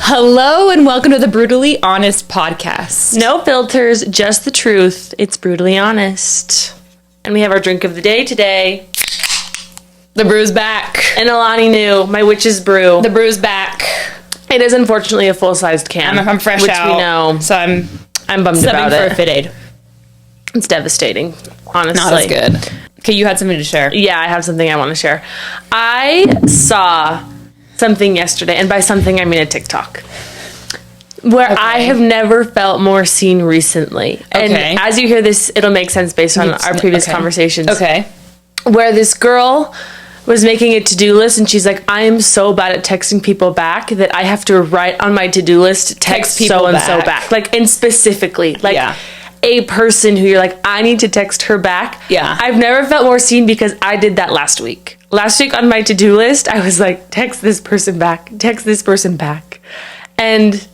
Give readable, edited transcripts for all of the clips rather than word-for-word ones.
Hello and welcome to the Brutally Honest podcast. No filters, just the truth. It's brutally honest. And we have our drink of the day today. The brew's back. And Alani knew my witch's brew. The brew's back. It is unfortunately a full-sized can. I'm fresh which out. We know. So I'm bummed about for it. a Fit Aid. It's devastating, honestly. Not as good. Okay, you had something to share. Yeah, I have something I want to share. I saw something yesterday, and by something I mean a TikTok, where I have never felt more seen recently. And as you hear this, it'll make sense based on our previous conversations. Okay. Where this girl was making a to-do list, and she's like, I am so bad at texting people back that I have to write on my to-do list, text people so-and-so back. Like, and specifically, like, a person who you're like, I need to text her back. Yeah. I've never felt more seen because I did that last week. Last week on my to-do list, I was like, text this person back, text this person back. And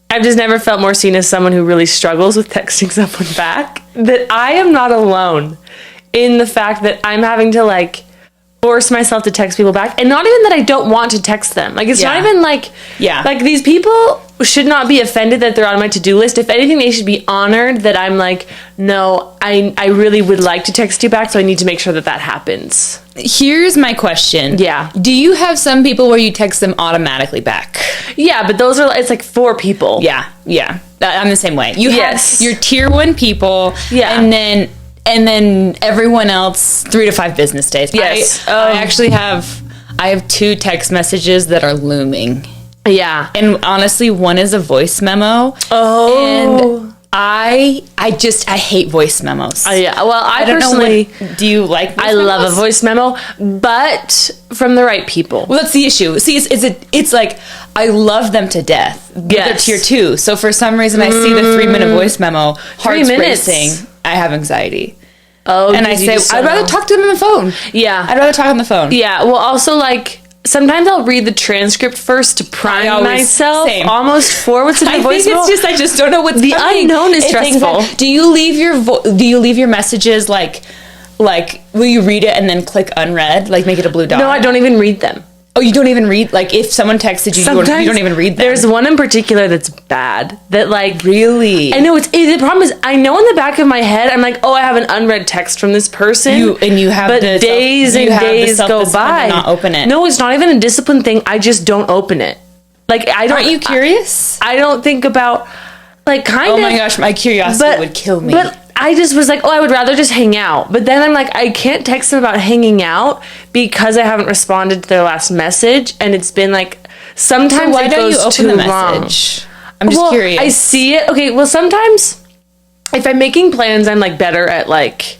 I've just never felt more seen as someone who really struggles with texting someone back, that I am not alone in the fact that I'm having to, like, force myself to text people back. And not even that I don't want to text them. Like, it's not even like, like, these people should not be offended that they're on my to-do list. If anything, they should be honored that I'm like, no, I really would like to text you back, so I need to make sure that that happens. Here's my question. Yeah. Do you have some people where you text them automatically back? Yeah, but those are, it's like 4 people. Yeah. I'm the same way. You have your tier 1 people. Yeah. And then everyone else 3 to 5 business days. Yes. I have 2 text messages that are looming. Yeah. And honestly, one is a voice memo. Oh. And I hate voice memos. Yeah. Well, I don't personally know do you like voice I memos? love a voice memo, but from the right people. Well, that's the issue. See, it's like I love them to death. But they're tier 2. So for some reason I see the 3-minute voice memo, heart's racing. I have anxiety. Oh, and I say, I'd rather talk to them on the phone. Yeah. I'd rather talk on the phone. Yeah. Well, also, like, sometimes I'll read the transcript first to prime myself almost for what's in the voice memo. I just don't know what's the coming. unknown is stressful. Do you leave your messages like will you read it and then click unread, like make it a blue dot? No, I don't even read them. Oh, you don't even read? Like, if someone texted you, you don't even read them? There's one in particular that's bad. That, like... Really? I know. The problem is, I know in the back of my head, I'm like, oh, I have an unread text from this person. You have but days and days go by. Not open it. No, it's not even a discipline thing. I just don't open it. Like, I don't... Aren't you curious? I don't think about... Like, kind of... Oh my gosh, my curiosity would kill me. But I just was like, oh, I would rather just hang out. But then I'm like, I can't text them about hanging out because I haven't responded to their last message. And it's been like, sometimes it goes too long. I'm just curious. I see it. Okay, well, sometimes if I'm making plans, I'm like better at like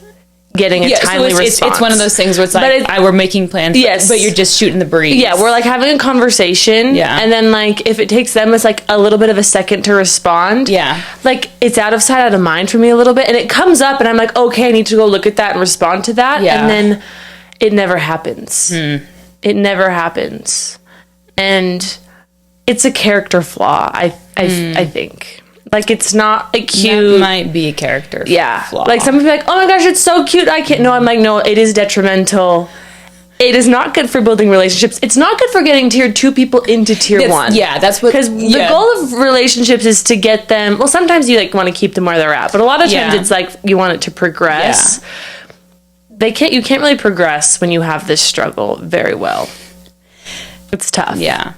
getting a timely response. It's one of those things where it's like, we're making plans, but you're just shooting the breeze. Yeah, we're like having a conversation. Yeah. And then like if it takes them, it's like a little bit of a second to respond. Yeah. Like it's out of sight, out of mind for me a little bit. And it comes up and I'm like, okay, I need to go look at that and respond to that. Yeah. And then it never happens. It never happens. And it's a character flaw, I think. Like, it's not a cute... That might be a character flaw. Like, some people are like, oh my gosh, it's so cute. I can't... No, I'm like, no, it is detrimental. It is not good for building relationships. It's not good for getting tier 2 people into tier 1. Yeah, that's what... Because the goal of relationships is to get them... Well, sometimes you, like, want to keep them where they're at. But a lot of times it's like, you want it to progress. Yeah. You can't really progress when you have this struggle very well. It's tough. Yeah.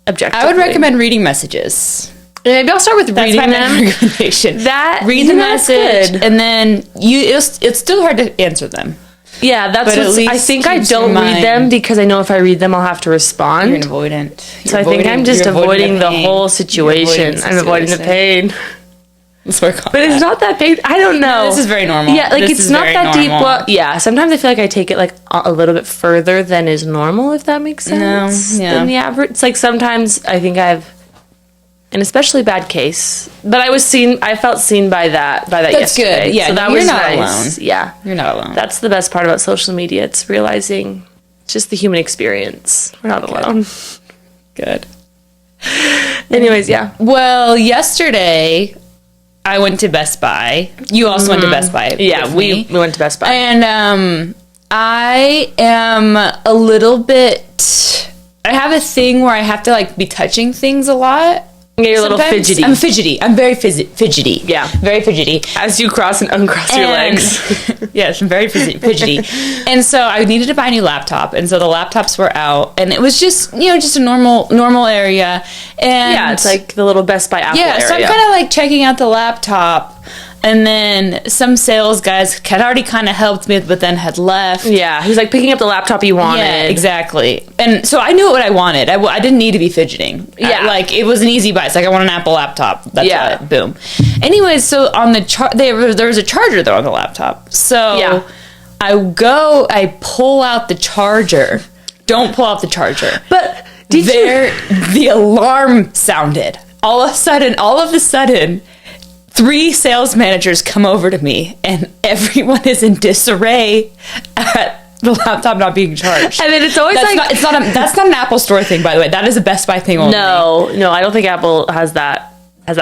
Objectively. I would recommend reading messages. Maybe I'll start with reading them. That's my recommendation. Read the message, and then it's still hard to answer them. Yeah, that's what I think. I don't read them because I know if I read them, I'll have to respond. You're an avoidant. So I think I'm just avoiding the whole situation. I'm avoiding the pain. Let's work on But it's not that big. I don't know. No, this is very normal. Yeah, like it's not that deep. Well, yeah, sometimes I feel like I take it like a little bit further than is normal, if that makes sense. No, yeah. Than the average. It's like sometimes I think I've an especially bad case, but I felt seen by that That's yesterday. Good. Yeah, so that you're was not nice. alone. Yeah, you're not alone. That's the best part about social media. It's realizing it's just the human experience. We're not alone. Good. Anyways, yeah. Well, yesterday I went to Best Buy. You also went to Best Buy. Yeah, we went to Best Buy. And I am a little bit... I have a thing where I have to like be touching things a lot. Yeah, you're a little fidgety. I'm fidgety. I'm very fidgety. Yeah. Very fidgety. As you cross and uncross your legs. Yes, I'm very fidgety. And so I needed to buy a new laptop. And so the laptops were out. And it was just, just a normal area. And yeah, it's like the little Best Buy Apple area. So I'm kind of like checking out the laptop. And then some sales guys had already kind of helped me, but then had left. Yeah, he's like picking up the laptop you wanted. Yeah, exactly. And so I knew what I wanted. I didn't need to be fidgeting. Yeah. It was an easy buy. It's like, I want an Apple laptop. That's it. Boom. Anyways, so on the there was a charger, though, on the laptop. So I pull out the charger. Don't pull out the charger. But the alarm sounded. All of a sudden, 3 sales managers come over to me, and everyone is in disarray at the laptop not being charged. And then it's always that's not an Apple Store thing, by the way. That is a Best Buy thing only. No, I don't think Apple has that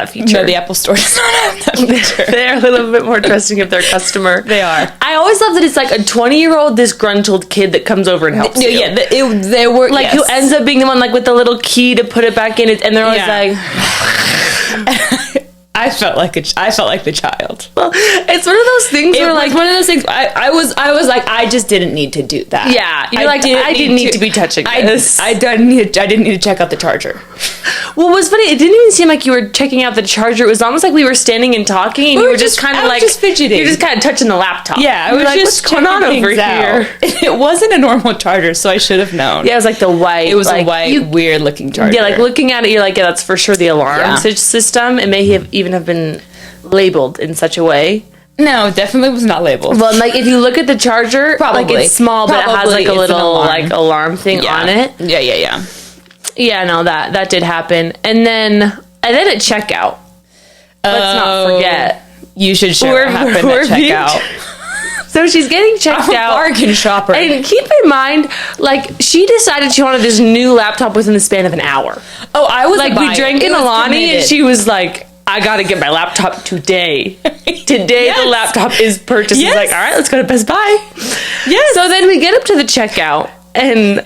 feature. No, the Apple Store does not have that feature. They're a little bit more trusting of their customer. They are. I always love that it's like a 20-year-old disgruntled kid that comes over and helps you. Yeah, they were like who ends up being the one like with the little key to put it back in it, and they're always like. I felt like the child. Well, it's one of those things where like one of those things. I was like, I just didn't need to do that. Yeah, I didn't need to be touching this. I didn't need to check out the charger. Well, what was funny, it didn't even seem like you were checking out the charger. It was almost like we were standing and talking, and you were just kind of like just fidgeting. You're just kind of touching the laptop. Yeah, I was like, just what's going on over here? It wasn't a normal charger, so I should have known. Yeah, it was like the white. It was a white, weird looking charger. Yeah, like looking at it, you're like, yeah, that's for sure the alarm system. It may even have been labeled in such a way. No, it definitely was not labeled. Well, like if you look at the charger, like it's small, but it has like a little like alarm thing on it. Yeah. Yeah, no, that did happen. And then at checkout, let's not forget. You should share what happened at checkout. So she's getting checked out. Bargain shopper. And keep in mind, like, she decided she wanted this new laptop within the span of an hour. Oh, I was like, we drank an Alani, and she was like, I gotta get my laptop today. Today the laptop is purchased. Yes. He's like, all right, let's go to Best Buy. Yes. So then we get up to the checkout. And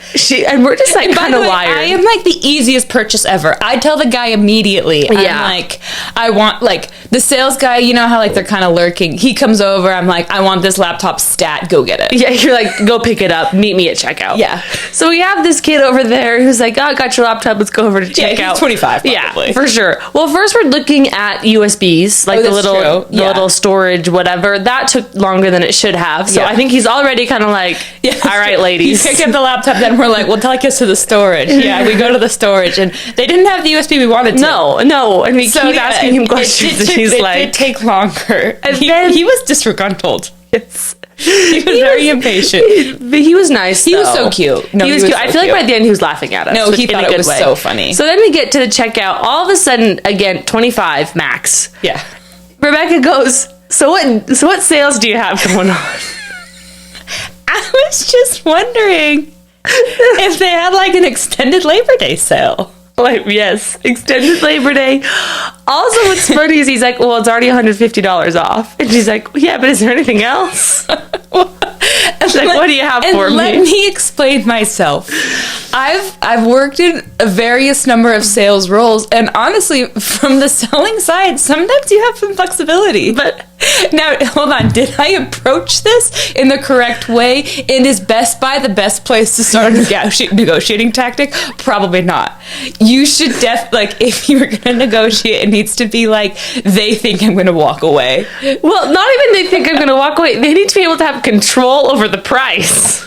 we're just like kind of wired. I am like the easiest purchase ever. I tell the guy immediately. Yeah. I'm like, I want like the sales guy. You know how like they're kind of lurking. He comes over. I'm like, I want this laptop stat. Go get it. Yeah, you're like, go pick it up. Meet me at checkout. Yeah. So we have this kid over there who's like, oh, I got your laptop. Let's go over to checkout. Yeah, he's 25. Probably. Yeah, for sure. Well, first we're looking at USBs, like the little storage, whatever. That took longer than it should have. So I think he's already kind of like, all right, ladies. He picked up the laptop, then we're like, well, take us to the storage. Yeah, we go to the storage, and they didn't have the USB we wanted to. No, and we keep asking him questions, and he's like... It did take longer. And then... He was disgruntled. Yes. He was very impatient. But he was nice, though. He was so cute. No, he was cute. I feel like by the end he was laughing at us. No, he thought it was so funny. So then we get to the checkout. All of a sudden, again, 25 max. Yeah. Rebecca goes, so what sales do you have going on? I was just wondering if they had like an extended Labor Day sale. Like, yes, extended Labor Day. Also, what's funny is he's like, well, it's already $150 off. And she's like, yeah, but is there anything else? She's like, what do you have for me? Let me explain myself. I've worked in a various number of sales roles, and honestly, from the selling side, sometimes you have some flexibility. But now, hold on, did I approach this in the correct way? And is Best Buy the best place to start a negotiating tactic? Probably not. You should if you're going to negotiate, it needs to be like, they think I'm going to walk away. Well, not even they think I'm going to walk away. They need to be able to have control over the price.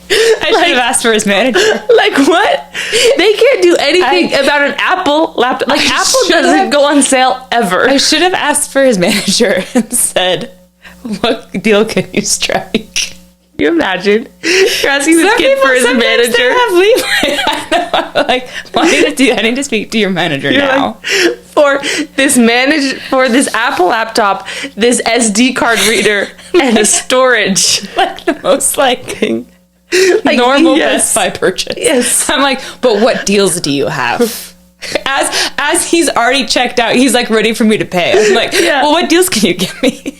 I should have asked for his manager. Like, what? They can't do anything about an Apple laptop. Like, Apple doesn't go on sale ever. I should have asked for his manager and said, what deal can you strike? Can you imagine? You're asking this kid for his manager. They have leeway. I know. I'm like, I need to speak to your manager now. Like, for this Apple laptop, this SD card reader, and a storage. Like the most normal Best Buy purchase. Yes. I'm like, but what deals do you have? As he's already checked out, he's like ready for me to pay. I'm like, well, what deals can you give me?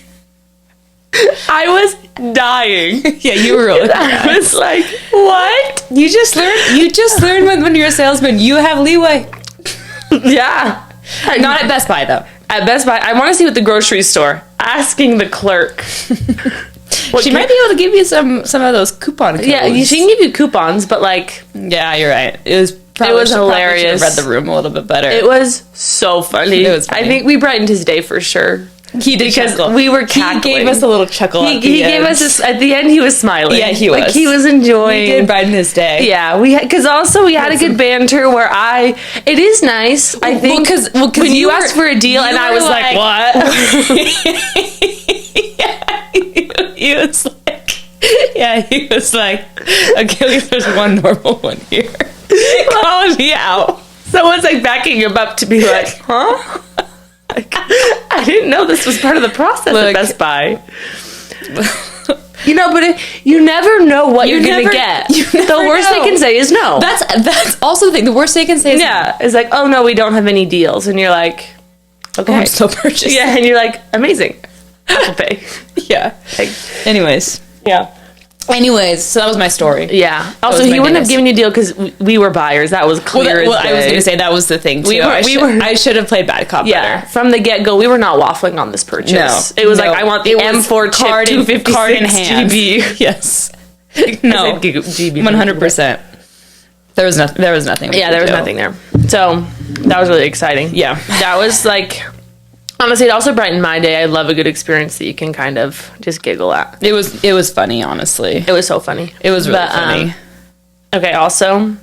I was dying. Yeah, you were really I was like, what? You just learned when you're a salesman, you have leeway. Yeah. Not at Best Buy though. At Best Buy, I want to see what the grocery store. Asking the clerk. She might be able to give you some of those coupon codes. Yeah, she can give you coupons, but like... Yeah, you're right. It was hilarious. Read the room a little bit better. It was so funny. It was funny. I think we brightened his day for sure. He did because chuckle. We were cackling. He gave us a little chuckle. He gave us at the end. He was smiling. Yeah, he was. Like he was enjoying. He did brighten his day. Yeah, because also we had a good banter where it is nice. I think because when you asked for a deal and I was like what? He was like, yeah, he was like, okay, there's one normal one here. Calling me out. Someone's like backing him up to be like, huh? Like, I didn't know this was part of the process at Best Buy. But you never know what you're going to get. The worst they can say is no. That's also the thing. The worst they can say is no. It's like, oh no, we don't have any deals. And you're like, okay. I'm still purchasing. Yeah, and you're like, amazing. Apple Pay. Yeah. Anyways. Yeah. Anyways, so that was my story. Yeah. Also, he wouldn't have given you a deal because we were buyers. That was clear as day. I was going to say that was the thing, too. I should have played bad cop better. From the get-go, we were not waffling on this purchase. No. It was like, I want the M4 chip, 256 card in hand. GB. Yes. No. GB. 100%. There was nothing. Yeah, there was nothing there. So, that was really exciting. Yeah. That was like... Honestly, it also brightened my day. I love a good experience that you can kind of just giggle at. It was funny, honestly. It was so funny. It was really funny. Okay, also,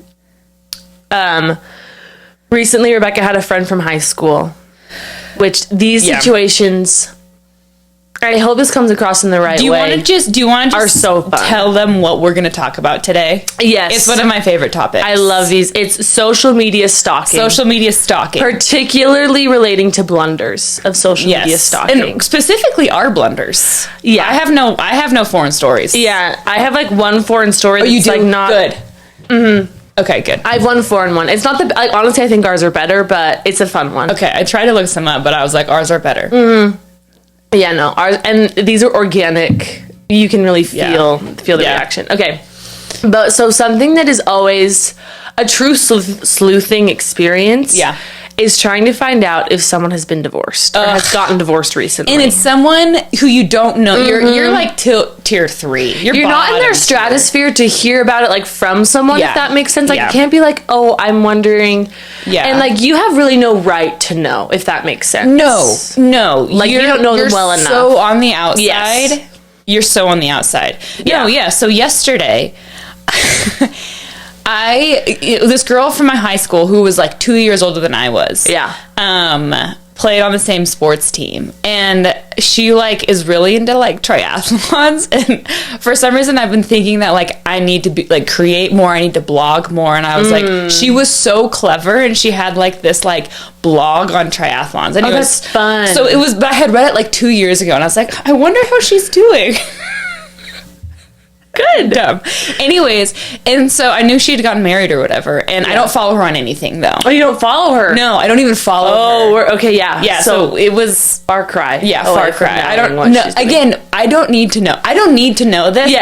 recently Rebecca had a friend from high school, which these situations... I hope this comes across in the right way. Do you want to just are so fun. Tell them what we're going to talk about today? Yes. It's one of my favorite topics. I love these. It's social media stalking. Social media stalking. Particularly relating to blunders of social media stalking. And specifically our blunders. Yeah. I have no foreign stories. Yeah. I have like one foreign story that's you do? Like not... Good. Mm-hmm. Okay, good. I have one foreign one. It's not the... Like, honestly, I think ours are better, but it's a fun one. Okay, I tried to look some up, but I was like, ours are better. Mm-hmm. Yeah, no. Ours, and these are organic. You can really feel the reaction. Okay. But so something that is always a true sleuthing experience is trying to find out if someone has been divorced or has gotten divorced recently. And it's someone who you don't know. Mm-hmm. You're like tier 3. You're not in their stratosphere to hear about it like from someone, if that makes sense. Like you can't be like, oh, I'm wondering. Yeah. And like you have really no right to know, if that makes sense. No. Like you don't know them well enough. You're so on the outside. Yes. You're so on the outside. Yeah. No, yeah. So yesterday... this girl from my high school who was like 2 years older than I was. Yeah. Played on the same sports team, and she like is really into like triathlons, and for some reason I've been thinking that like I need to be like create more, I need to blog more, and I was like, she was so clever, and she had like this like blog on triathlons, and that's fun. So it was, but I had read it like 2 years ago, and I was like, I wonder how she's doing. Good. Dumb. Anyways, and so I knew she had gotten married or whatever, and I don't follow her on anything, though. Oh, you don't follow her? No, I don't even follow her. Oh, okay, yeah. Yeah, so it was... Far cry. Yeah, far cry. I don't know. Again, I don't need to know. I don't need to know this,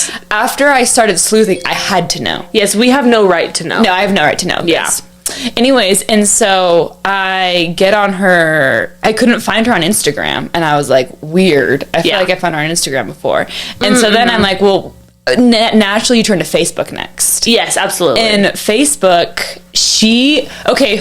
but after I started sleuthing, I had to know. Yes, we have no right to know. No, I have no right to know. Yeah. Yes. Anyways, and so I get on her... I couldn't find her on Instagram, and I was like, weird. I feel like I found her on Instagram before. And so then I'm like, well... naturally you turn to Facebook next. Yes, absolutely. And Facebook,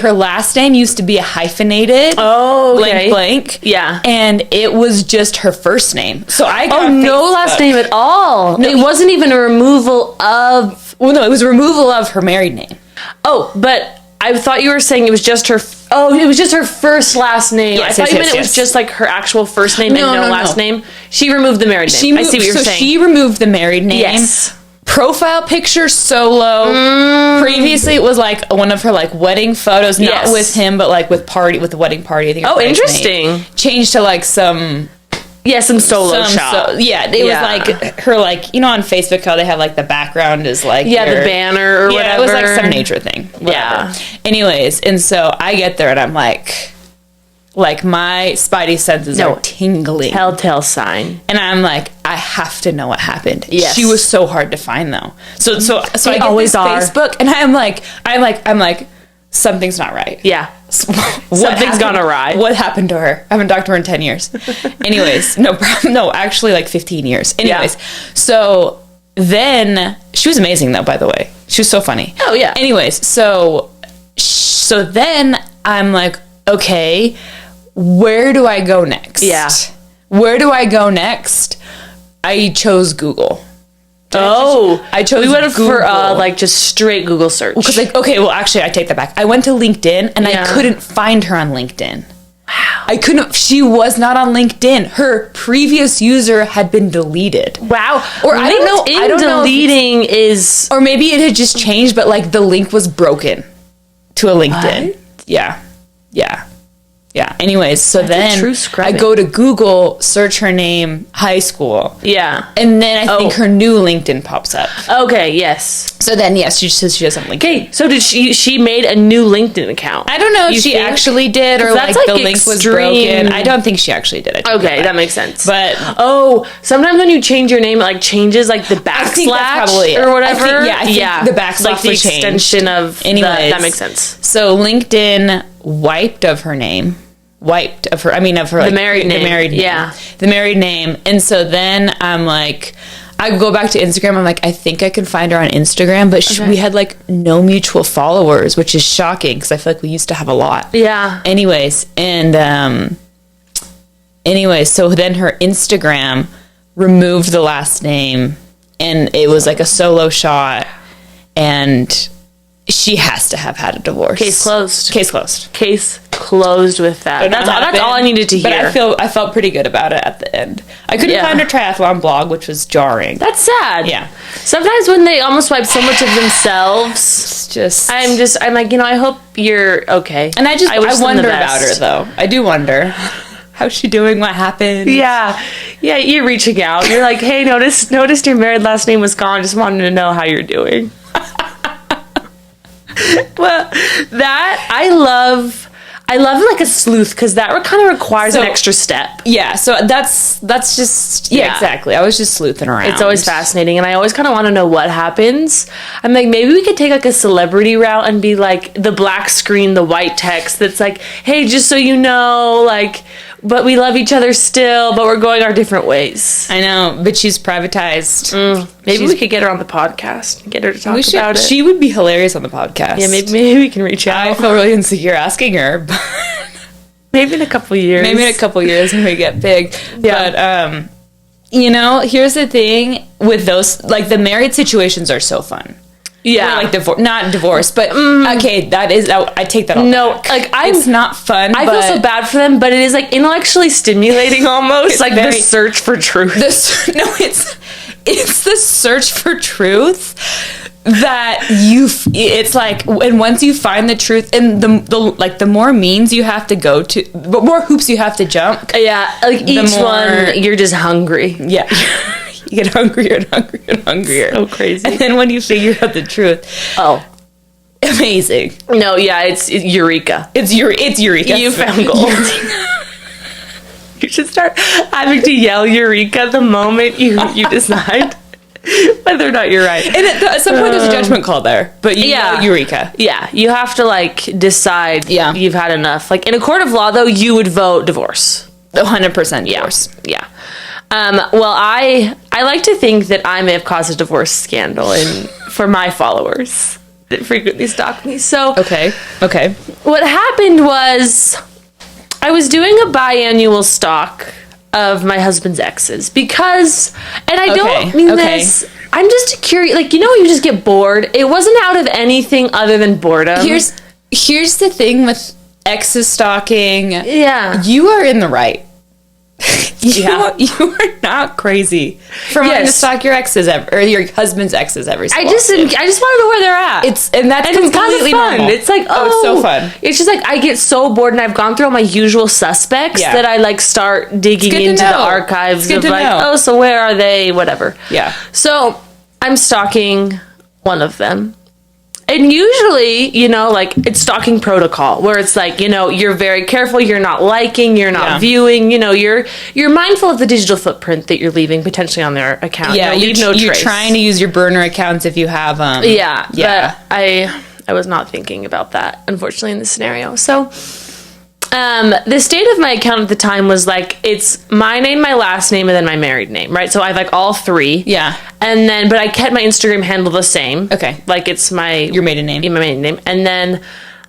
her last name used to be a hyphenated blank. Yeah. And it was just her first name. So I got no last name at all. No, it wasn't even a removal of... Well, no, it was a removal of her married name. Oh, but I thought you were saying it was just her... it was just her first last name. Yes, I thought you meant it was just like her actual first name and no last name. She removed the married name. I see what you're saying. So she removed the married name. Yes. Profile picture solo. Previously, it was like one of her like wedding photos, not with him, but like with the wedding party. I think. Oh, interesting. Changed to like some. Yeah, some solo shot. It was like her, like, you know, on Facebook how they have like the background is like the banner or whatever. Yeah, it was like some nature thing. Whatever. Yeah. Anyways, and so I get there and I'm like my spidey senses are tingling. Telltale sign. And I'm like, I have to know what happened. Yes. She was so hard to find though. So I get always this Facebook and I'm like, something's not right. Yeah. Something's gone awry. What happened to her? I haven't talked to her in 10 years. Anyways, no problem. No, actually like 15 years. Anyways, so then she was amazing though, by the way. She was so funny. Oh yeah. Anyways, so then I'm like, okay, where do I go next? Yeah. Where do I go next? I chose Google. I chose. We went Google. for like just straight Google search. Because like, okay, well, actually, I take that back. I went to LinkedIn and I couldn't find her on LinkedIn. Wow. I couldn't. She was not on LinkedIn. Her previous user had been deleted. Wow. Or I don't know. Deleting is, or maybe it had just changed, but like the link was broken to a LinkedIn. What? Yeah. Anyways, so then true I scrubbing. go to Google, search her name, high school. Yeah. And then I think her new LinkedIn pops up. Okay. Yes. So then, yes, she says she doesn't LinkedIn. Okay. So did she made a new LinkedIn account? I don't know if she actually did or like the link was broken. I don't think she actually did it. Okay, that makes sense. But sometimes when you change your name, it like changes like the backslash I think that's probably or whatever. I think the backslash like the was changed. extension of. Anyways, that makes sense. So LinkedIn wiped of her name. Wiped of her. I mean, of her like, the married name. The married name. Yeah. The married name. And so then I'm like, I go back to Instagram. I'm like, I think I can find her on Instagram, but we had like no mutual followers, which is shocking because I feel like we used to have a lot. Yeah. Anyways, and so then her Instagram removed the last name, and it was like a solo shot, and she has to have had a divorce. Case closed. Case closed. Case closed with that. That's all I needed to hear. But I felt pretty good about it at the end. I couldn't find her triathlon blog, which was jarring. That's sad. Yeah. Sometimes when they almost wipe so much of themselves, I'm like, I hope you're okay. And I wonder about her though. I do wonder. How's she doing? What happened? Yeah, you're reaching out. You're like, hey, noticed your married last name was gone. Just wanted to know how you're doing. Well, that I love like a sleuth because that kind of requires an extra step. Yeah, so that's just exactly. I was just sleuthing around. It's always fascinating, and I always kind of want to know what happens. I'm like, maybe we could take like a celebrity route and be like the black screen, the white text that's like, hey, just so you know, like, but we love each other still, but we're going our different ways. I know, but she's privatized. Maybe we could get her on the podcast and get her to talk about it. She would be hilarious on the podcast. Yeah, maybe we can reach out. I feel really insecure asking her, but maybe in a couple years. When we get big. Yeah. But here's the thing with those, like the married situations are so fun. Yeah, or like not divorce, but okay, that is. I take that. Back. Like it's not fun. I feel so bad for them, but it is like intellectually stimulating almost. It's like the search for truth. It's the search for truth that it's like, and once you find the truth, and the more means you have to go to, the more hoops you have to jump. Yeah, like each one, you're just hungry. Yeah. You get hungrier and hungrier and hungrier. So crazy. And then when you figure out the truth, amazing. No, yeah, it's eureka. It's eureka. You found gold. You should start having to yell eureka the moment you decide whether or not you're right. And at some point, there's a judgment call there, but know eureka. Yeah, you have to like decide. Yeah. You've had enough. Like in a court of law, though, you would vote divorce. 100% divorce. Yeah. Well, I like to think that I may have caused a divorce scandal for my followers that frequently stalk me. So okay. What happened was I was doing a biannual stalk of my husband's exes because, and I don't mean this. I'm just curious, like you just get bored. It wasn't out of anything other than boredom. Here's the thing with exes stalking. Yeah, you are in the right. You are not crazy for wanting to stalk your exes or your husband's exes every so often. I just want to know where they're at. It's completely fun. Normal. It's like it's so fun. It's just like I get so bored, and I've gone through all my usual suspects that I like start digging into the archives of like, so where are they? Whatever. Yeah. So I'm stalking one of them. And usually, like it's stalking protocol where it's like, you're very careful. You're not liking, you're not viewing, you're mindful of the digital footprint that you're leaving potentially on their account. Yeah. You're trying to use your burner accounts if you have them. Yeah. But I I was not thinking about that, unfortunately, in this scenario. So, the state of my account at the time was like, it's my name, my last name, and then my married name, right? So I have like all three. Yeah. And then, but I kept my Instagram handle the same. Okay. Like it's your maiden name. Yeah, my maiden name. And then,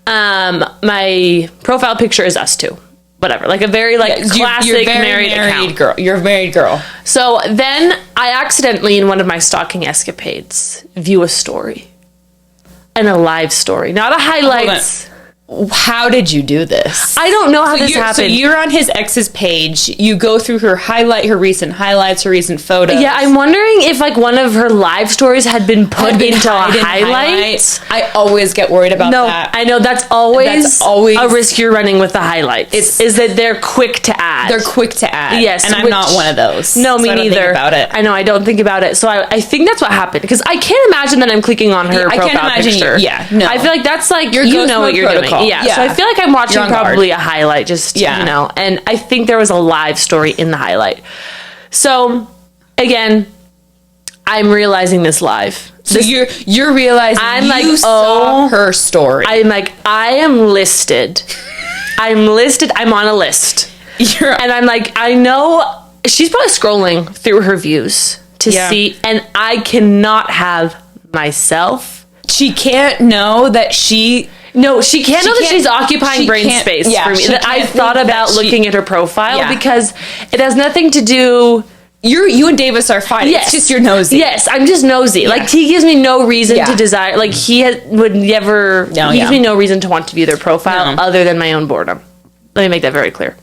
my profile picture is us two. Whatever. Like a very classic you're very married account. girl. You're a married girl. So then I accidentally, in one of my stalking escapades, view a story. And a live story. Not a highlights. How did you do this? I don't know how this happened. So you're on his ex's page. You go through her recent highlights, her recent photos. Yeah, I'm wondering if like one of her live stories had been put into a highlight. I always get worried about that. I know that's always a risk you're running with the highlights. Is that they're quick to add. They're quick to add. Yes, and I'm not one of those. No, me I don't neither. Think about it. I know I don't think about it. So I think that's what happened because I can't imagine that I'm clicking on her profile picture. No, I feel like that's like your you know what you're protocol. doing. Yeah, so I feel like I'm watching probably guard. a highlight, just you know, and I think there was a live story in the highlight. So again, I'm realizing this live. So you're realizing you saw her story. I'm like, I am listed. I'm listed. I'm on a list. And I'm like, I know she's probably scrolling through her views to see, and I cannot have myself. She can't know that she... No, she can't know that she's occupying brain space for me. That I thought about looking at her profile because it has nothing to do... You and Davis are fine. Yes. It's just you're nosy. Yes, I'm just nosy. Like, he gives me no reason to desire... Like, he would never... he gives me no reason to want to view their profile other than my own boredom. Let me make that very clear.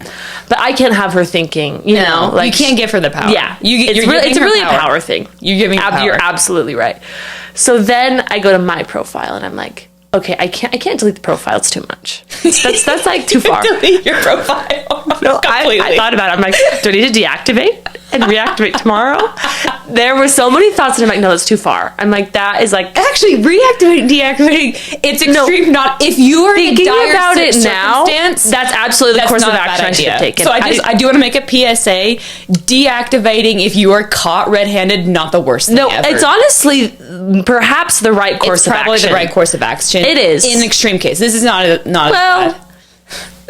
But I can't have her thinking, you know... Like, you can't give her the power. Yeah. It's really a power thing. You're giving power. You're absolutely right. So then I go to my profile and I'm like... Okay, I can't delete the profile. It's too much. That's like too far. Delete your profile. No, I thought about it. I'm like, do I need to deactivate and reactivate tomorrow? There were so many thoughts, and I'm like, no, that's too far. I'm like, that is like actually reactivating, deactivating. It's extreme. Not if you are thinking in a dire about it now. That's absolutely the course of action I should have taken. So I do want to make a PSA: deactivating if you are caught red-handed, not the worst thing ever. It's honestly perhaps the right course of action. It's probably the right course of action. It is. In extreme case. This is not bad.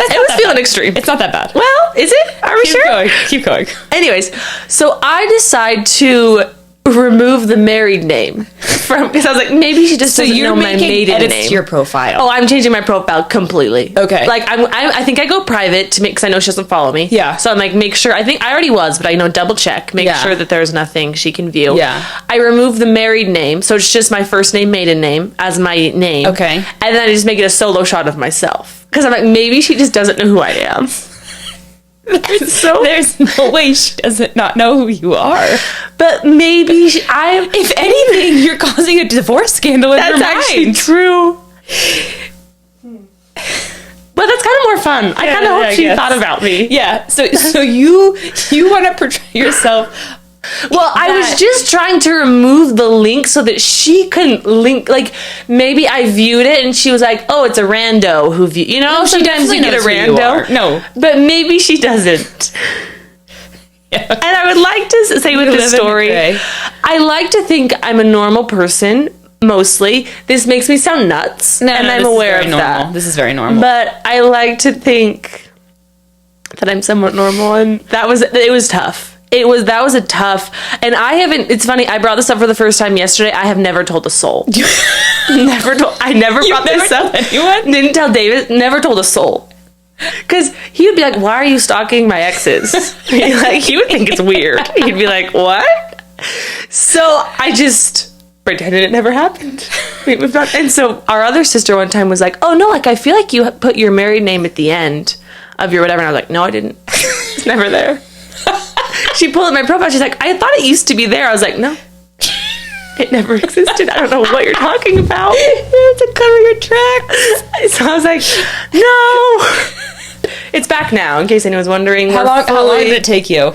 It was feeling extreme. It's not that bad. Well, is it? Are we sure? Keep going. Anyways, so I decide to remove the married name from because I was like, maybe she just doesn't know my maiden edits name. To your profile. Oh, I'm changing my profile completely. Okay. Like I think I go private to make because I know she doesn't follow me. Yeah. So I'm like, make sure. I think I already was, but I double check, make sure that there's nothing she can view. Yeah. I remove the married name, so it's just my first name, maiden name as my name. Okay. And then I just make it a solo shot of myself because I'm like, maybe she just doesn't know who I am. There's no way she doesn't not know who you are. But maybe if anything, you're causing a divorce scandal in your mind. That's actually true. But that's kind of more fun. I kind of hope she thought about me. Yeah. So you want to portray yourself. Well, I was just trying to remove the link so that she couldn't link. Like, maybe I viewed it and she was like, oh, it's a rando who viewed. You know, sometimes you get a rando. No. But maybe she doesn't. Yeah. And I would like to say with this story, I like to think I'm a normal person, mostly. This makes me sound nuts. And I'm aware of that. This is very normal. But I like to think that I'm somewhat normal. And it was tough. That was a tough, and it's funny, I brought this up for the first time yesterday. I have never told a soul. I never brought this up. Anyone? Didn't tell David, never told a soul. Because he would be like, why are you stalking my exes? He would think it's weird. He'd be like, what? So I just pretended it never happened. We moved on. And so our other sister one time was like, oh no, I feel like you put your married name at the end of your whatever. And I was like, no, I didn't. It's never there. She pulled up my profile. She's like, I thought it used to be there. I was like, no, it never existed. I don't know what you're talking about. You have to cover your tracks. So I was like, no. It's back now, in case anyone's wondering. How long did it take you?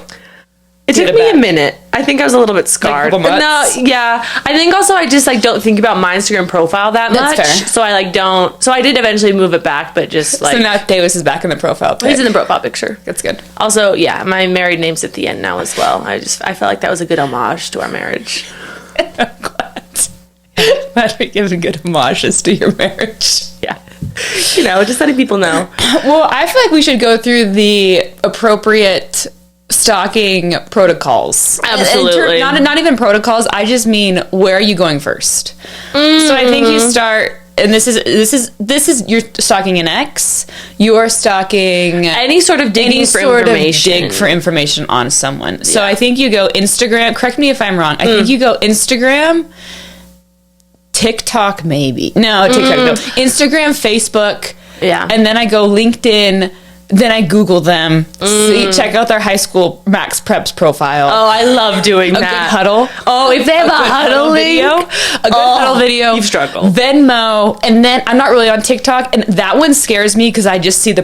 It took me a minute. I think I was a little bit scarred. Like a couple months? No, yeah. I think also I just don't think about my Instagram profile that much. That's fair. So I don't. So I did eventually move it back, but just So now Davis is back in the profile pic. He's in the profile picture. That's good. Also, yeah, my married name's at the end now as well. I felt like that was a good homage to our marriage. I'm glad. Glad we're giving good homages to your marriage. Yeah. Just letting people know. Well, I feel like we should go through the appropriate stalking protocols. Absolutely. Not even protocols. I just mean, where are you going first? So I think you start, and this is you're stalking an ex. You are stalking any sort of digging for information. Dig for information on someone. So I think you go Instagram. Correct me if I'm wrong. I think you go Instagram, TikTok, maybe. No, TikTok. No. Instagram, Facebook. Yeah. And then I go LinkedIn. Then I Google them, check out their high school Max Preps profile. Oh, I love doing that. A good huddle. Oh, if they have a huddle video, a good huddle video. You've struggled. Venmo, and then I'm not really on TikTok, and that one scares me because I just see the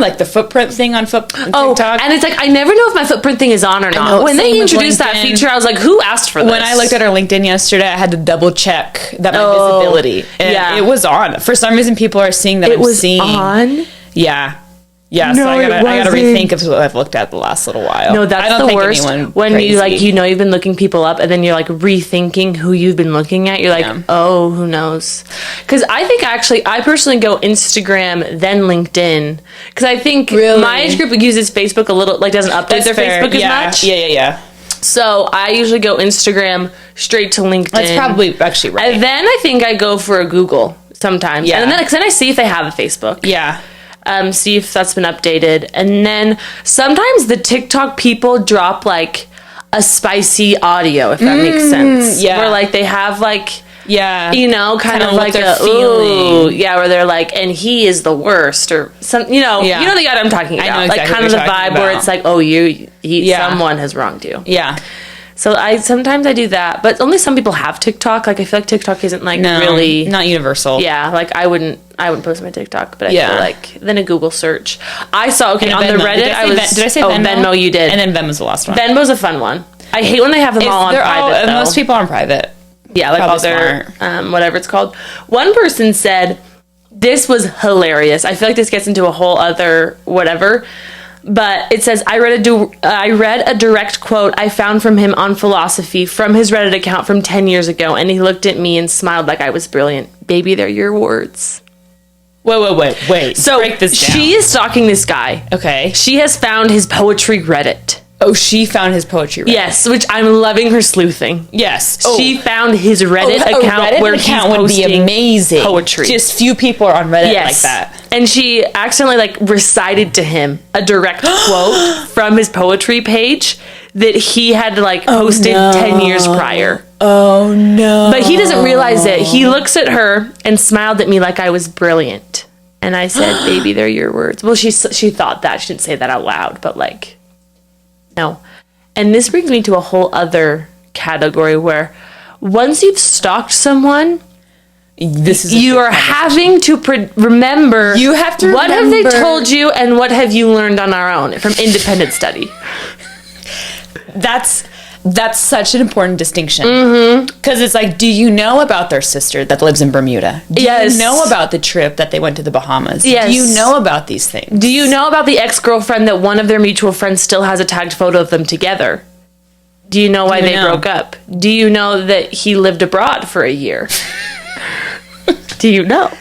like the footprint thing on TikTok. And it's like I never know if my footprint thing is on or not. When they introduced that feature, I was like, who asked for this? When I looked at our LinkedIn yesterday, I had to double check that my visibility. And it was on. For some reason, people are seeing that it was on. Yeah. Yeah, so I gotta rethink of what I've looked at the last little while. No, that's the worst. When crazy. You've been looking people up, and then you're like rethinking who you've been looking at. You're like, oh, who knows? Because I think I personally go Instagram then LinkedIn, because I think my age group uses Facebook a little, doesn't update their Facebook as much. Yeah. So I usually go Instagram straight to LinkedIn. That's probably actually right. And then I think I go for a Google sometimes. Yeah, and then I see if they have a Facebook. Yeah. See if that's been updated. And then sometimes the TikTok people drop a spicy audio, if that makes sense. Yeah. Where they have kind of like a feeling. Ooh, where they're like, and he is the worst, or some, you know the guy I'm talking about. I know exactly kind of the vibe where it's like, oh, someone has wronged you. Yeah. So sometimes I do that, but only some people have TikTok. I feel like TikTok isn't really not universal. Yeah, I wouldn't post my TikTok, but I feel like then a Google search. I saw on Venmo. the Reddit. Did I say Venmo? Venmo, you did, and then Venmo's the last one. Venmo's a fun one. I hate when they have them all on private. Most people on private. Yeah, all their whatever it's called. One person said this was hilarious. I feel like this gets into a whole other whatever. But it says, I read a direct quote I found from him on philosophy from his Reddit account from 10 years ago, and he looked at me and smiled like I was brilliant. Baby, they're your words. Wait. So break this down. She is stalking this guy. Okay. She has found his poetry Reddit. Oh, she found his poetry Reddit. Yes, which I'm loving her sleuthing. Yes. She found his Reddit account where he's posting amazing poetry. Just few people are on Reddit like that. And she accidentally recited to him a direct quote from his poetry page that he had posted 10 years prior. Oh no. But he doesn't realize it. He looks at her and smiled at me like I was brilliant. And I said, baby, they're your words. Well, she thought that. She didn't say that out loud, but no. And this brings me to a whole other category where once you've stalked someone, you are having to remember. You have to what have they told you and what have you learned on our own from independent study. That's such an important distinction. Because it's do you know about their sister that lives in Bermuda? Do you know about the trip that they went to the Bahamas? Yes. Do you know about these things? Do you know about the ex-girlfriend that one of their mutual friends still has a tagged photo of them together? Do you know why they broke up? Do you know that he lived abroad for a year? Do you know?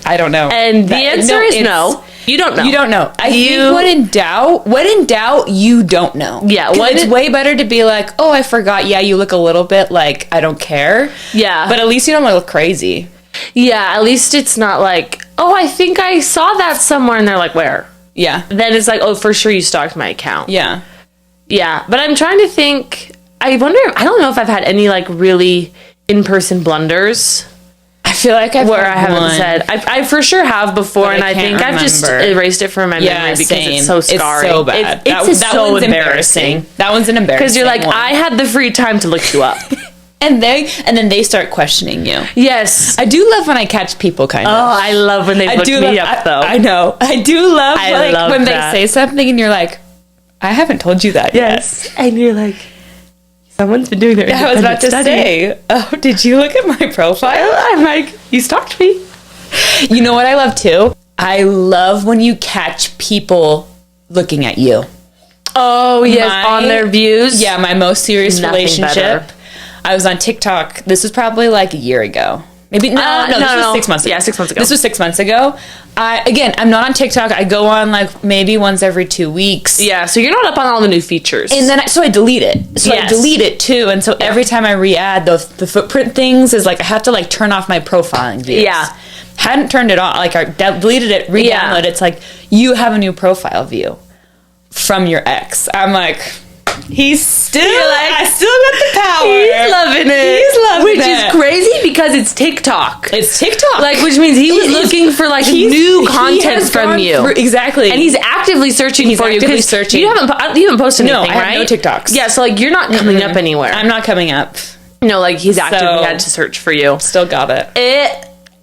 I don't know. And the answer is no. You don't know. You don't know. I think when in doubt, you don't know. Yeah. It's way better to be like, oh, I forgot. Yeah, you look a little bit like I don't care. Yeah. But at least you don't look crazy. Yeah, at least it's not oh, I think I saw that somewhere. And they're like, where? Yeah. Then it's oh, for sure you stalked my account. Yeah. Yeah. But I'm trying to think. I don't know if I've had any really in-person blunders. I feel like I haven't said. I for sure have before, and I think I've just erased it from my memory because it's so scarring. It's so bad. It's so embarrassing. That one's an embarrassing. Because you're I had the free time to look you up. And then they start questioning you. Yes. I do love when I catch people kind of. Oh, I love when they look me up though. I know. I do love when they say something and you're like, I haven't told you that yet. And you're like, someone's been doing their I was about to say, oh, did you look at my profile? I'm like, you stalked me. You know what I love too? I love when you catch people looking at you. Oh, yes, on their views. Yeah, my most serious relationship. Better. I was on TikTok. This was probably like a year ago. Maybe this was 6 months ago. Yeah, 6 months ago. This was 6 months ago. I'm not on TikTok. I go on like maybe once every 2 weeks. Yeah, so you're not up on all the new features. And then I delete it. So I delete it too. And so every time I re-add the footprint things is like I have to like turn off my profiling views. Yeah. Hadn't turned it on. Like I deleted it, re-download it. It's like you have a new profile view from your ex. I'm like, he's still like, I still got the power. He's loving it. He's loving which it. is crazy because it's TikTok. It's TikTok. Like, which means he was looking for like new content from you. Exactly. And he's actively searching for you. Actively searching. You haven't posted anything, I have right? no TikToks. Yeah, so like you're not coming up anywhere. I'm not coming up. No, like he's actively had to search for you. Still got it.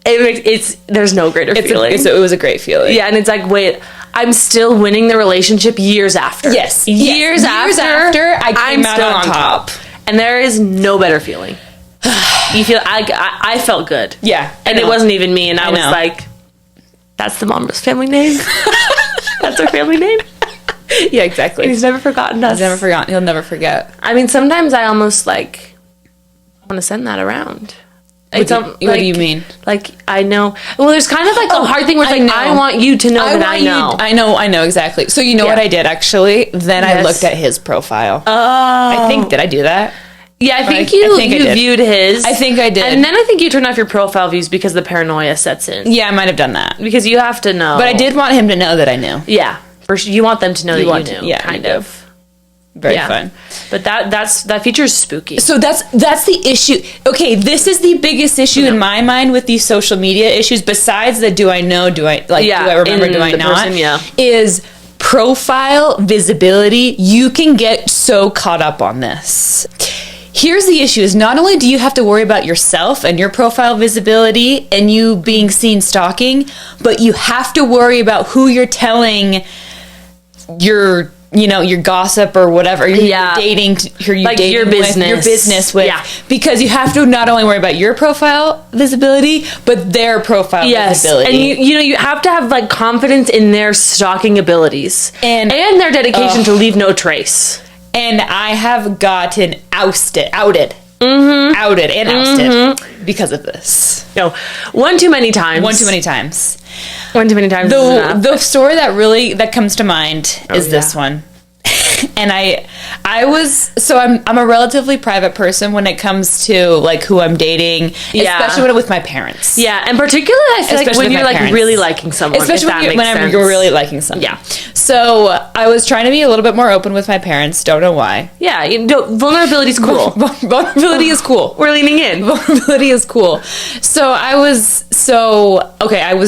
It's there's no greater feeling. It was a great feeling. Yeah, and it's like, wait, I'm still winning the relationship years after. Yes. Years after I'm still on top. And there is no better feeling. You feel, I felt good. Yeah. And it wasn't even me, and I was like, that's the mom's family name? That's our family name? Yeah, exactly. And he's never forgotten us. He's never forgotten. He'll never forget. I mean, sometimes I almost like want to send that around. What do you mean? Like, I know. Well, there's kind of like a hard thing where it's like, I want you to know that I know. I know exactly. So you know what I did actually? Then I looked at his profile. Oh. I think, did I do that? Yeah, I think you viewed his. I think I did. And then I think you turned off your profile views because the paranoia sets in. Yeah, I might have done that. Because you have to know. But I did want him to know that I knew. Yeah. You want them to know that you knew. Yeah, kind of. Very fun. But that feature is spooky. So that's the issue. Okay, this is the biggest issue in my mind with these social media issues, besides the do I know, do I remember, do I not, is profile visibility. You can get so caught up on this. Here's the issue is not only do you have to worry about yourself and your profile visibility and you being seen stalking, but you have to worry about who you're telling your gossip or whatever you're dating, your business with, because you have to not only worry about your profile visibility, but their profile visibility. And you have to have like confidence in their stalking abilities and their dedication to leave no trace. And I have gotten outed because of this. No, one too many times. The story that comes to mind is this one. And I'm a relatively private person when it comes to like who I'm dating, especially with my parents. Yeah, and particularly I feel like when you're like really liking someone, especially when you're really liking someone. Yeah. So I was trying to be a little bit more open with my parents. Don't know why. Yeah, vulnerability is cool. Vulnerability is cool. We're leaning in. Vulnerability is cool. So I was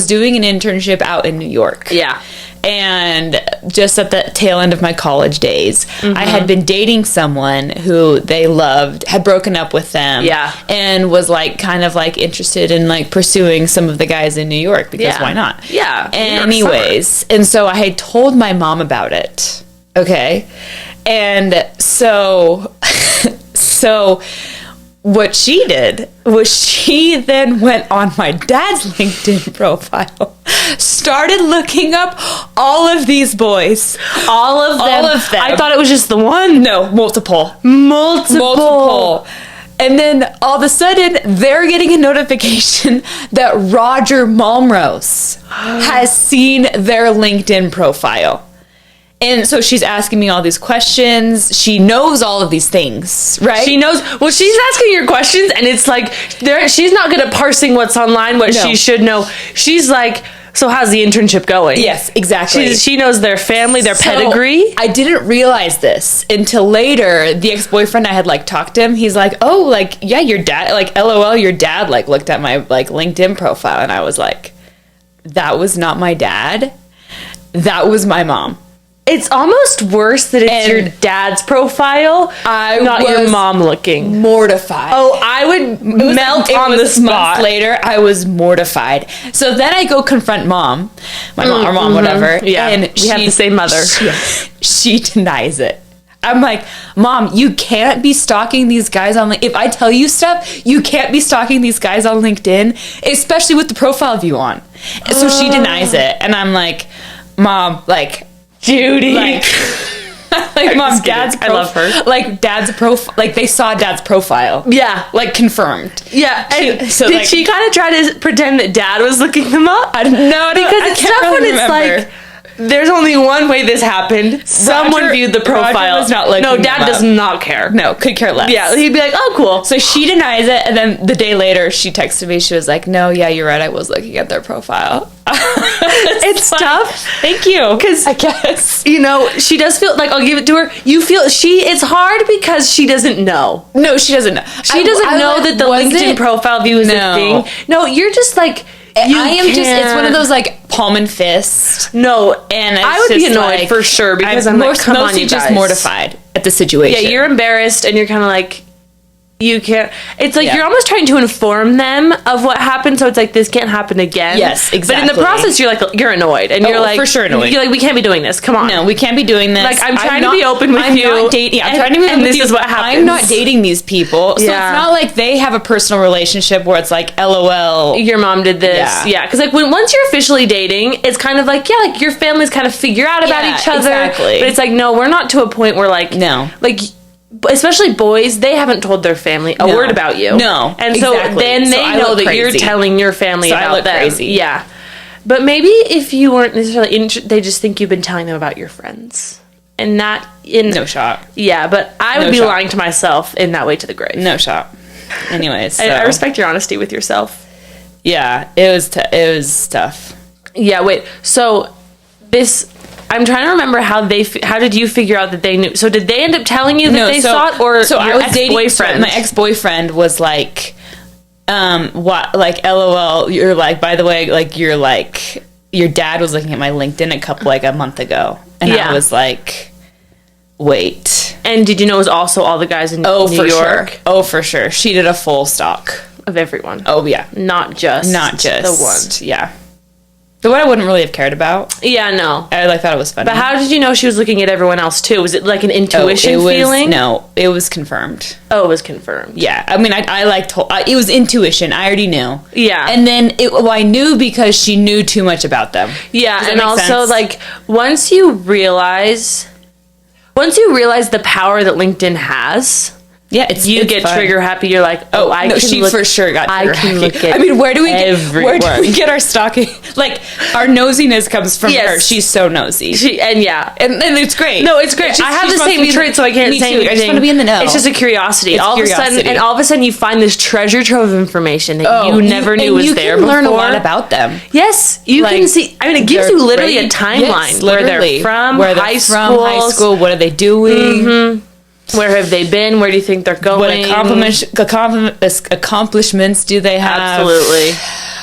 doing an internship out in New York. Yeah. And just at the tail end of my college days, I had been dating someone who they loved, had broken up with them, and was like kind of like interested in like pursuing some of the guys in New York because why not? Yeah. Anyways, and so I had told my mom about it. Okay, and so what she did was she then went on my dad's LinkedIn profile, started looking up all of these boys. All of them. I thought it was just the one. No, multiple. And then all of a sudden, they're getting a notification that Roger Malmrose has seen their LinkedIn profile. And so she's asking me all these questions. She knows all of these things, right? She knows. Well, she's asking your questions, and it's like she's not good at parsing what's online, what she should know. She's like, so how's the internship going? Yes, exactly. She knows their family, their pedigree. I didn't realize this until later. The ex-boyfriend, I had like talked to him. He's like, oh, like, yeah, your dad, like, LOL, your dad like looked at my like LinkedIn profile. And I was like, that was not my dad. That was my mom. It's almost worse that it's your dad's profile, not your mom looking. Mortified. Oh, I would melt on the spot. Months later, I was mortified. So then I go confront mom, my mom or mom, whatever. Yeah, and we have the same mother. She denies it. I'm like, Mom, you can't be stalking these guys on LinkedIn. If I tell you stuff, you can't be stalking these guys on LinkedIn, especially with the profile view on. So she denies it. And I'm like, Mom, like, Judy. Like, like mom, dad's I love her. Like dad's profile, like they saw dad's profile. Yeah. Like confirmed. Yeah. And so did like, she kind of try to pretend that dad was looking them up? I don't know, Because I it's can't tough really when it's remember. like, there's only one way this happened. Someone viewed the profile. Roger was not looking no, dad them does up. not care. No, could care less. Yeah, he'd be like, oh, cool. So she denies it, and then the day later, she texted me. She was like, "No, yeah, you're right. I was looking at their profile." It's like, tough. Thank you. Because I guess you know she does feel like, I'll give it to her. You feel it's hard because she doesn't know. no, she doesn't know. She doesn't know that the LinkedIn profile view is No. a thing. No, you're just like. I am just. It's one of those like palm and fist. No, And it's I would be just, annoyed like, for sure because I'm like, come on, mostly you just guys. mortified at the situation. Yeah, you're embarrassed and you're kind of like, you can't. It's like Yeah. you're almost trying to inform them of what happened, so it's like this can't happen again. Yes, But in exactly. the process, you're annoyed and you're like, for sure annoyed. You're like, we can't be doing this. Come on. No, we can't be doing this. Like, I'm trying to be open with I'm you, Not dating. I'm and- trying to be open and with this you. is what happens. I'm not dating these people. So Yeah. it's not like they have a personal relationship where it's like, LOL. Your mom did this. Yeah. Because like once you're officially dating, it's kind of like, yeah, like your families kind of figure out about Yeah, each other. exactly. But it's like, no, we're not to a point where like, No. like, especially boys, they haven't told their family a No. word about you. No, And so exactly. then So they I know look that you're crazy. telling your family So I about look them. crazy. Yeah. But maybe if you weren't necessarily they just think you've been telling them about your friends. And that No shot. Yeah, but I would No be shot. lying to myself in that way to the grave. No shot. Anyways, so, I respect your honesty with yourself. Yeah, it was tough. Yeah, wait. So this, I'm trying to remember how did you figure out that they knew? So did they end up telling you that they saw it, or so your I was dating ex-boyfriend? my ex-boyfriend was like, what, like, LOL, you're like, by the way, like, you're like, your dad was looking at my LinkedIn a month ago, and Yeah. I was like, wait. And did you know it was also all the guys in New For York? sure. Oh, for sure. She did a full stock. Of everyone. Oh, yeah. Not just The one. Yeah. The one I wouldn't really have cared about. Yeah, no. I like thought it was funny. But how did you know she was looking at everyone else too? Was it like an intuition feeling? No, it was confirmed. Oh, it was confirmed. Yeah, I mean, it was intuition. I already knew. Yeah. And then I knew because she knew too much about them. Yeah, Does that and make also sense? like once you realize the power that LinkedIn has, Yeah, you it's get fun. trigger happy. You're like, oh, I no, can she look, for sure got I trigger can happy. look at I mean, where do we everyone. get our stalking? Like, our nosiness comes from Yes. her. She's so nosy. and it's great. No, it's great. I have the same trait, so I can't say anything. I just want to be in the know. It's just a curiosity. It's all curiosity. of a sudden, you find this treasure trove of information that you never knew was there you can before. learn a lot about them. Yes, you Like, can see. I mean, it gives they're you literally a great. timeline Yes, where literally. they're from, where they're high from, high schools. school, what are they doing, Where have they been? Where do you think they're going? what accomplishments do they have? Absolutely.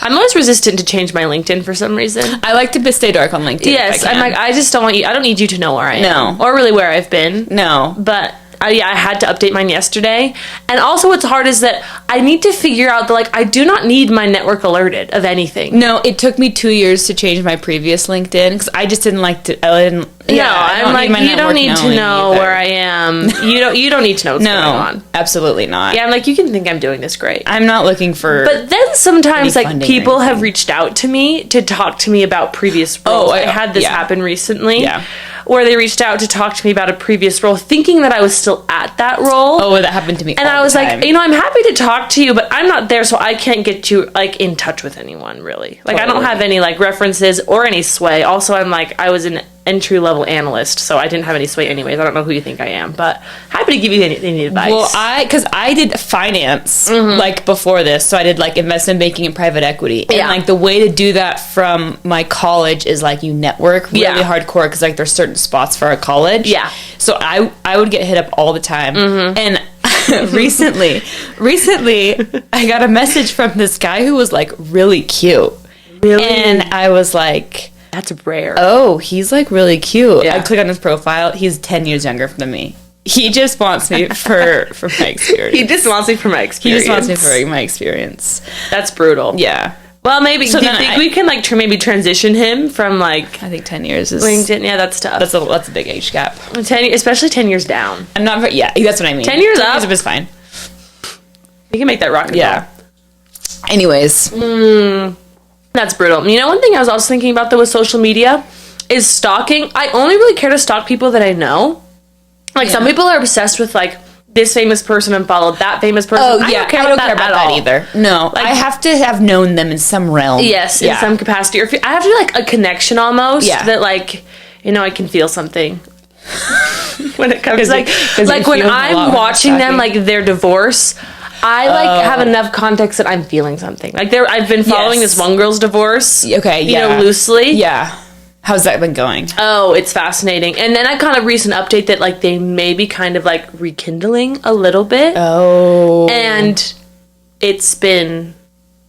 I'm always resistant to change my LinkedIn for some reason. I like to stay dark on LinkedIn. Yes, if I I'm can. like, I just don't want you. I don't need you to know where I am, No. or really where I've been. No. But I had to update mine yesterday. And also what's hard is that I need to figure out that, like, I do not need my network alerted of anything. No, it took me 2 years to change my previous LinkedIn because I just didn't like to. I didn't. I'm like, you don't need to know either. where I am. You don't need to know what's going on. No, absolutely not. Yeah, I'm like, you can think I'm doing this great. I'm not looking for. But then sometimes, any like, funding or people have anything. reached out to me to talk to me about previous roles. I had this happen recently. Yeah. Where they reached out to talk to me about a previous role, thinking that I was still at that role. Oh, that happened to me. And all I was the like, time. I'm happy to talk to you, but I'm not there, so I can't get you, like, in touch with anyone, really. Like, I don't Totally. have any, like, references or any sway. Also, I'm like, I was an entry-level analyst, so I didn't have any sway anyways. I don't know who you think I am, but happy to give you any advice. Well, because I did finance like before this, so I did like investment banking and private equity, and Yeah. like the way to do that from my college is like you network really hardcore because like there's certain spots for our college. Yeah. So I would get hit up all the time, and recently I got a message from this guy who was like really cute, Really? and I was like. That's rare. Oh, he's like really cute. Yeah. I click on his profile. He's 10 years younger than me. He just wants me for my experience. He just wants me for my He experience. just wants me for my experience. That's brutal. Yeah. Well, maybe So do you then think I- we can like maybe transition him from like I think 10 years is LinkedIn? Yeah, that's tough. that's a big age gap. 10, especially 10 years down. I'm not very, yeah, that's what I mean. 10 years 10 up? years up is fine. We can make that rock and Yeah. Anyways, roll. That's brutal. You know, one thing I was also thinking about though with social media is stalking. I only really care to stalk people that I know. Like some Yeah. people are obsessed with like this famous person and followed that famous person. Oh, I yeah. don't care I about don't that care about at that all. either. No. Like- I have to have known them in some realm. Yes, in Yeah. some capacity. Or I have to be like a connection almost. Yeah. That like, I can feel something. When it comes 'Cause like you when feel a lot I'm when you're watching them talking. like their divorce, I like have enough context that I'm feeling something. Like I've been following Yes. this one girl's divorce. Okay, yeah. Loosely. Yeah. How's that been going? Oh, it's fascinating. And then I got a recent update that like they may be kind of like rekindling a little bit. Oh. And it's been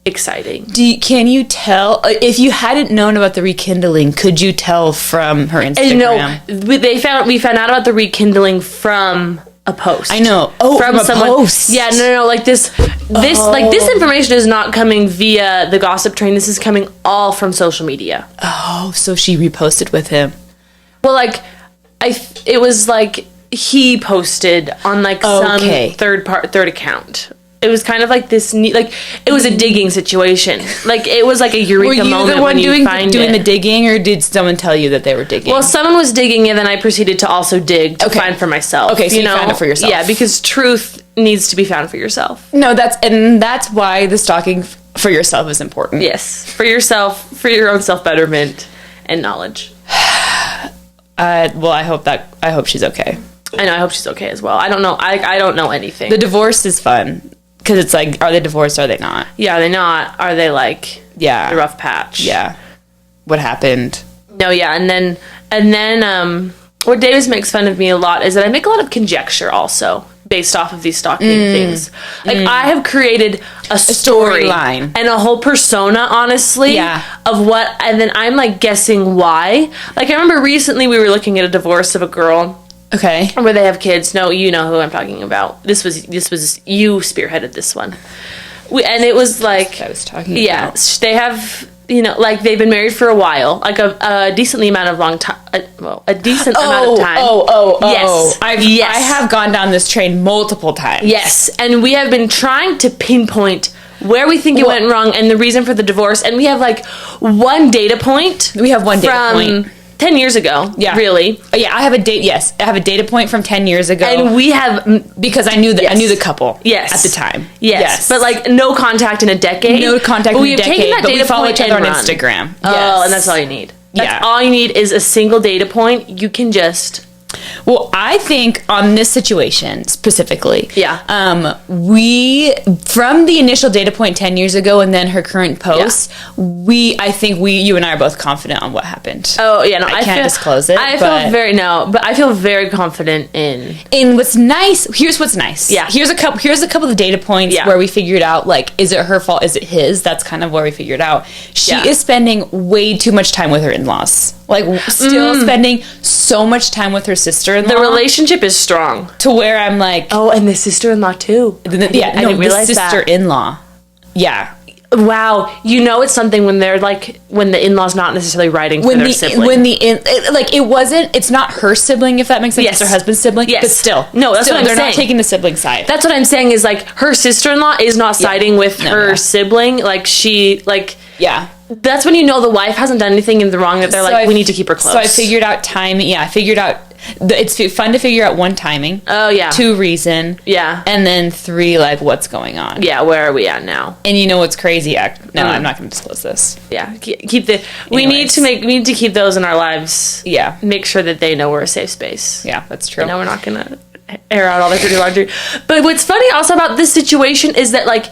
exciting. Can you tell if you hadn't known about the rekindling? Could you tell from her Instagram? And no, we found out about the rekindling from a post. I know. Oh, from a post. Yeah, no. Like this information is not coming via the gossip train. This is coming all from social media. Oh, so she reposted with him. Well, like it was like he posted on like some third account. It was kind of like this it was a digging situation. Like it was like a eureka moment. Were you the one doing the the digging, or did someone tell you that they were digging? Well, someone was digging, and then I proceeded to also dig to find for myself. Okay, so you found it for yourself. Yeah, because truth needs to be found for yourself. No, that's why the stalking for yourself is important. Yes, for yourself, for your own self betterment and knowledge. Well, I hope she's okay. I know. I hope she's okay as well. I don't know. I don't know anything. The divorce is fun because it's like, are they divorced? Or are they not? Yeah, are they not? Are they like the rough patch? Yeah. What happened? No, yeah, and then what Davis makes fun of me a lot is that I make a lot of conjecture also based off of these stalking things. Like I have created a storyline and a whole persona, honestly, of what, and then I'm like guessing why. Like I remember recently we were looking at a divorce of a girl. Okay. Where they have kids. No, you know who I'm talking about. This was you spearheaded this one. And it was like I was talking about. They have, like they've been married for a while, like a decently amount of long time. A decent amount of time. Yes. I have gone down this train multiple times. Yes, and we have been trying to pinpoint where we think it went wrong and the reason for the divorce, and we have like one data point. We have one data point. 10 years ago, really. Yeah, I have a date. Yes, I have a data point from 10 years ago, and we have because I knew the couple. Yes, at the time. Yes, but like no contact in a decade. No contact in a decade. But we follow each other on run. Instagram. Oh, and that's all you need. That's all you need is a single data point. You can just. Well, I think on this situation specifically, we from the initial data point 10 years ago and then her current post, I think you and I are both confident on what happened. Oh yeah, no, I can't disclose it. But I feel very confident in what's nice. Here's what's nice. Yeah, here's a couple of data points where we figured out, like, is it her fault? Is it his? That's kind of where we figured out. She is spending way too much time with her in-laws. Like, still spending so much time with her sister-in-law. The relationship is strong. To where I'm like... Oh, and the sister-in-law, too. I didn't realize the sister-in-law. Yeah. Wow. It's something when they're, like... When the in-law's not necessarily writing for their sibling. It's not her sibling, if that makes sense. It's her husband's sibling. Yes. But still. No, that's what I'm saying. They're not taking the sibling side. That's what I'm saying is, like, her sister-in-law is not siding with her sibling. Like, she, like... Yeah. That's when the wife hasn't done anything in the wrong, that they're we need to keep her close. So I figured out timing. Yeah, I figured out... It's fun to figure out 1, timing. Oh, yeah. 2, reason. Yeah. And then 3, like, what's going on. Yeah, where are we at now? And you know what's crazy? No, I'm not going to disclose this. Yeah, we need to keep those in our lives. Yeah. Make sure that they know we're a safe space. Yeah, that's true. We're not going to air out all their dirty laundry. But what's funny also about this situation is that, like,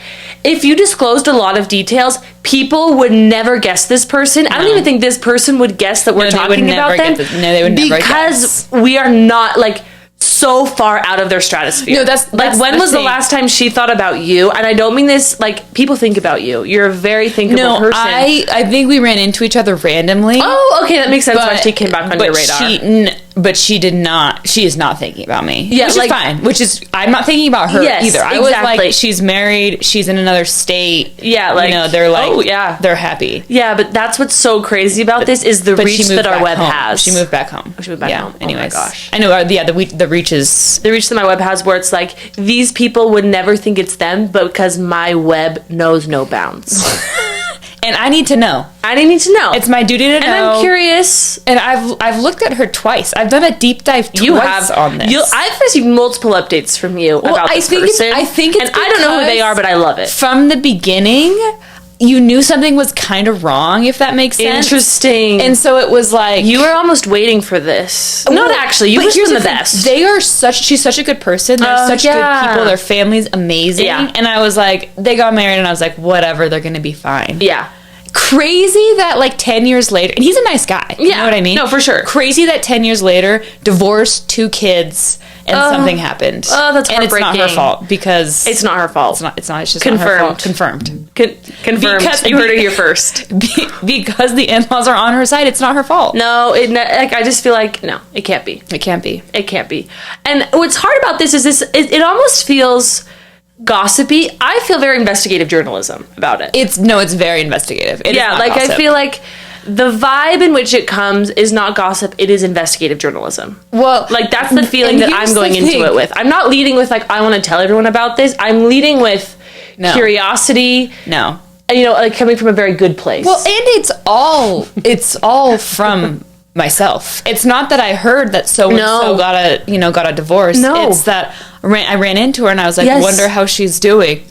if you disclosed a lot of details, people would never guess this person. I don't even think this person would guess that we're talking about them. They would never guess. Because we are not, like, so far out of their stratosphere. No, that's like, when was the last time she thought about you? And I don't mean this, like, people think about you. You're a very thinkable person. I think we ran into each other randomly. Oh, okay, that makes sense why she came back on your radar. But she did not. She is not thinking about me. Yeah, which is fine. Which is, I'm not thinking about her either. I was like, she's married. She's in another state. Yeah, like, they're like, they're happy. Yeah, but that's what's so crazy about this is the reach that our web has. She moved back home. She moved back home. Anyways, oh my gosh, I know. The reaches. The reach that my web has, where it's like, these people would never think it's them, but because my web knows no bounds. And I need to know. I need to know. It's my duty to know. And I'm curious. And I've looked at her twice. I've done a deep dive twice on this. I've received multiple updates from you about this person. I think it's and I don't know who they are, but I love it. From the beginning, you knew something was kind of wrong, if that makes sense. Interesting. And so it was like... You were almost waiting for this. Not actually. You wish them the best. She's such a good person. They're such good people. Their family's amazing. Yeah. And I was like, they got married and I was like, whatever, they're going to be fine. Yeah. Crazy that like 10 years later... And he's a nice guy. You know what I mean? No, for sure. Crazy that 10 years later, divorced, 2 kids... And something happened. Oh, that's heartbreaking. And it's not her fault because... It's not her fault. It's not. It's just confirmed. not her fault. Confirmed. Confirmed. Because you heard it here first. Because the in-laws are on her side, it's not her fault. No, I just feel like, no, it can't be. It can't be. It can't be. And what's hard about this is it almost feels gossipy. I feel very investigative journalism about it. It's very investigative. It is not gossip. I feel like the vibe in which it comes is not gossip, it is investigative journalism. Well, like that's the feeling that I'm going into it with. I'm not leading with like I want to tell everyone about this. I'm leading with curiosity. No. And, like coming from a very good place. Well, and it's all from myself. It's not that I heard that so and so got a divorce. No. It's that I ran into her and I was like, wonder how she's doing.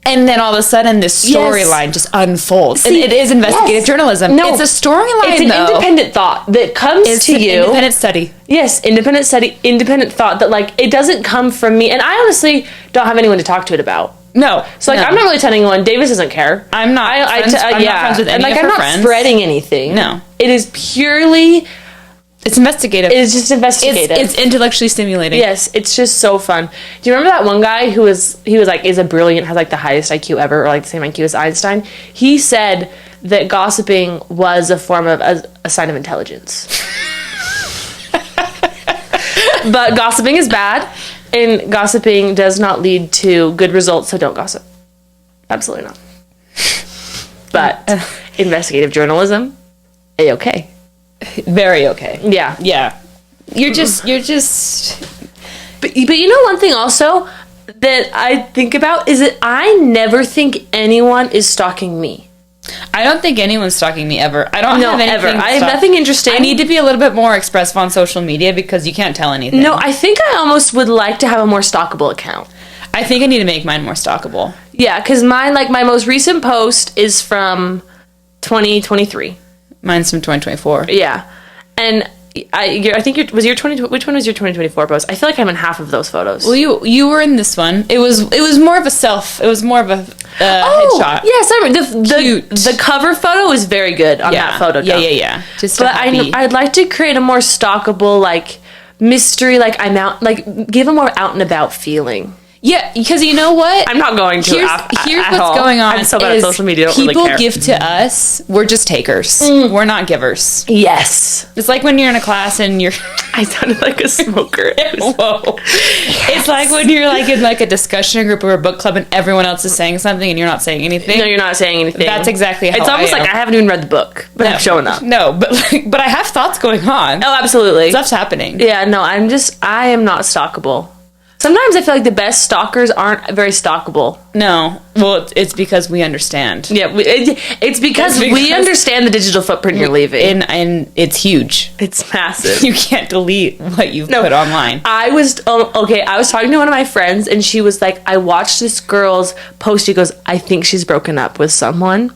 And then all of a sudden, this storyline just unfolds. And it is investigative journalism. No, it's a storyline, It's an independent thought that comes to you. Independent study. Yes, independent study, independent thought that, like, it doesn't come from me. And I honestly don't have anyone to talk to it about. No. So, like, I'm not really telling anyone. Davis doesn't care. I'm not friends, I'm not friends with any of her friends. I'm not spreading anything. No. It is purely... It's investigative. It's just investigative. It's intellectually stimulating. Yes, it's just so fun. Do you remember that one guy has the highest IQ ever, or like the same IQ as Einstein? He said that gossiping was a form of a sign of intelligence. But gossiping is bad, and gossiping does not lead to good results, so don't gossip. Absolutely not. But investigative journalism, A-okay. Very okay. Yeah. Yeah. You're just But you know one thing also that I think about is that I never think anyone is stalking me. I don't think anyone's stalking me ever. I don't have anything. Ever. I have nothing interesting. I need to be a little bit more expressive on social media because you can't tell anything. No, I think I almost would like to have a more stalkable account. I think I need to make mine more stalkable. Yeah, because mine, like my most recent post is from 2023. Mine's from 2024. Yeah, and I think which one was your 2024 post? I feel like I'm in half of those photos. Well, you were in this one. It was more of a self. It was more of a headshot. Yes, I remember. The cover photo is very good on that photo. Yeah. But I'd like to create a more stalkable, like mystery, like I'm out, like give a more out and about feeling. Yeah, because you know what? I'm not going to. Here's what's going on. I'm so bad at social media. I don't people really care. Give to us. We're just takers. We're not givers. Yes. It's like when you're in a class and you're... I sounded like a smoker. Whoa. Yes. It's like when you're like in like a discussion group or a book club and everyone else is saying something and you're not saying anything. No, you're not saying anything. That's exactly how it's almost like I haven't even read the book, but I'm showing up. No, but I have thoughts going on. Oh, absolutely. Stuff's happening. Yeah, no, I am not stalkable. Sometimes I feel like the best stalkers aren't very stalkable. No. Well, it's because we understand. Yeah, it's because we understand the digital footprint you're leaving. And it's huge. It's massive. You can't delete what you've put online. I was talking to one of my friends, and she was like, I watched this girl's post. She goes, I think she's broken up with someone.